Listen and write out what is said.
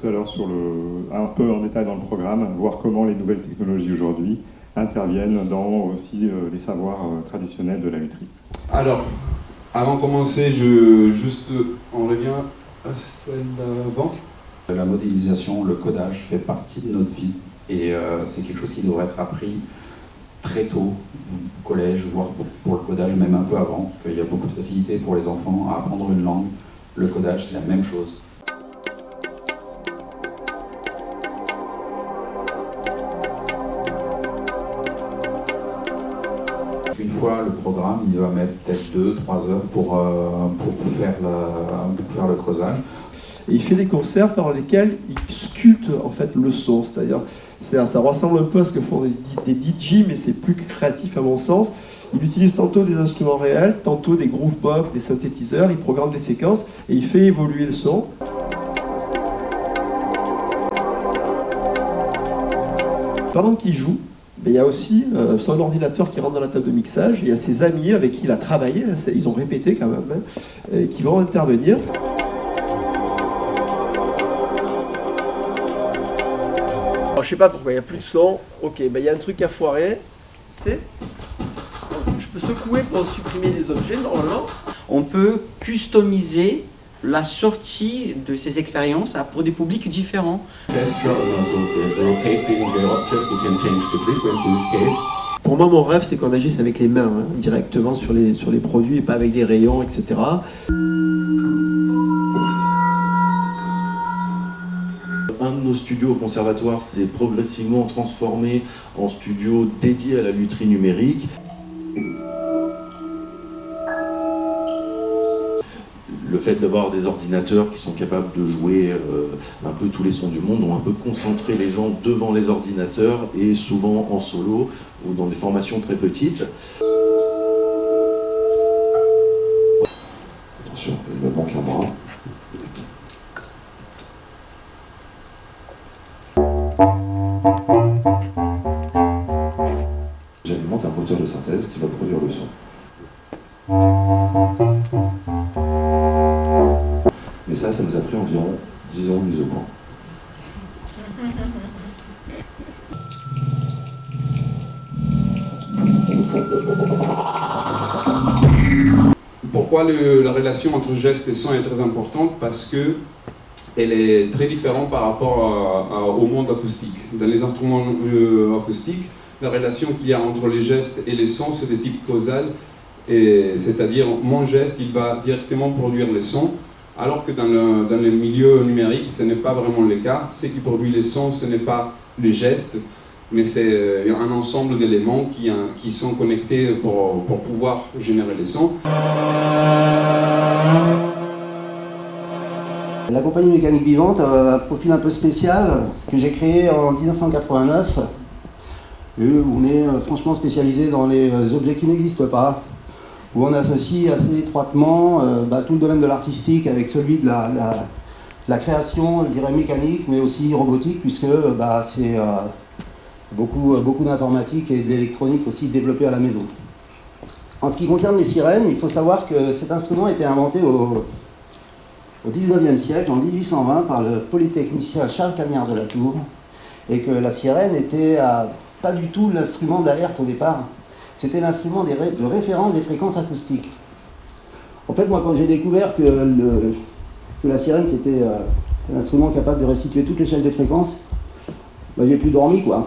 tout à l'heure un peu en détail dans le programme, voir comment les nouvelles technologies aujourd'hui interviennent dans aussi les savoirs traditionnels de la lutherie. Alors, avant de commencer, on revient à celle d'avant. La modélisation, le codage fait partie de notre vie et c'est quelque chose qui devrait être appris très tôt, au collège, voire pour le codage même un peu avant. Il y a beaucoup de facilité pour les enfants à apprendre une langue. Le codage, c'est la même chose. Une fois le programme, il va mettre peut-être 2-3 heures pour faire le creusage. Et il fait des concerts dans lesquels il sculpte en fait le son, c'est-à-dire ça ressemble un peu à ce que font des DJ, mais c'est plus créatif à mon sens. Il utilise tantôt des instruments réels, tantôt des groovebox, des synthétiseurs, il programme des séquences et il fait évoluer le son. Pendant qu'il joue, il y a aussi son ordinateur qui rentre dans la table de mixage, et il y a ses amis avec qui il a travaillé, ils ont répété quand même, qui vont intervenir. Alors, je sais pas pourquoi il n'y a plus de son, ok, il y a un truc à foirer, tu sais, je peux secouer pour supprimer des objets normalement. On peut customiser la sortie de ces expériences pour des publics différents. Pour moi, mon rêve, c'est qu'on agisse avec les mains, directement sur les produits et pas avec des rayons, etc. Un de nos studios au conservatoire s'est progressivement transformé en studio dédié à la lutherie numérique. Le fait d'avoir des ordinateurs qui sont capables de jouer un peu tous les sons du monde ont un peu concentré les gens devant les ordinateurs et souvent en solo ou dans des formations très petites. Attention, il me manque un bras. J'alimente un moteur de synthèse qui va produire le son. Mais ça nous a pris environ 10 ans de mise au point. Pourquoi la relation entre geste et son est très importante? Parce que elle est très différente par rapport au monde acoustique. Dans les instruments acoustiques, la relation qu'il y a entre les gestes et les sons, c'est de type causal, c'est-à-dire mon geste, il va directement produire les sons, alors que dans le milieu numérique, ce n'est pas vraiment le cas. Ce qui produit les sons, ce n'est pas le geste, mais c'est un ensemble d'éléments qui sont connectés pour pouvoir générer les sons. La compagnie mécanique vivante a un profil un peu spécial que j'ai créé en 1989. Et on est franchement spécialisé dans les objets qui n'existent pas, où on associe assez étroitement tout le domaine de l'artistique avec celui de la création, je dirais mécanique, mais aussi robotique, puisque c'est beaucoup d'informatique et d'électronique aussi développée à la maison. En ce qui concerne les sirènes, il faut savoir que cet instrument a été inventé au XIXe siècle, en 1820, par le polytechnicien Charles Cagnard de la Tour, et que la sirène était pas du tout l'instrument d'alerte au départ, c'était l'instrument de référence des fréquences acoustiques. En fait, moi, quand j'ai découvert que la sirène, c'était un instrument capable de restituer toutes les chaînes de fréquences, j'ai plus dormi, quoi.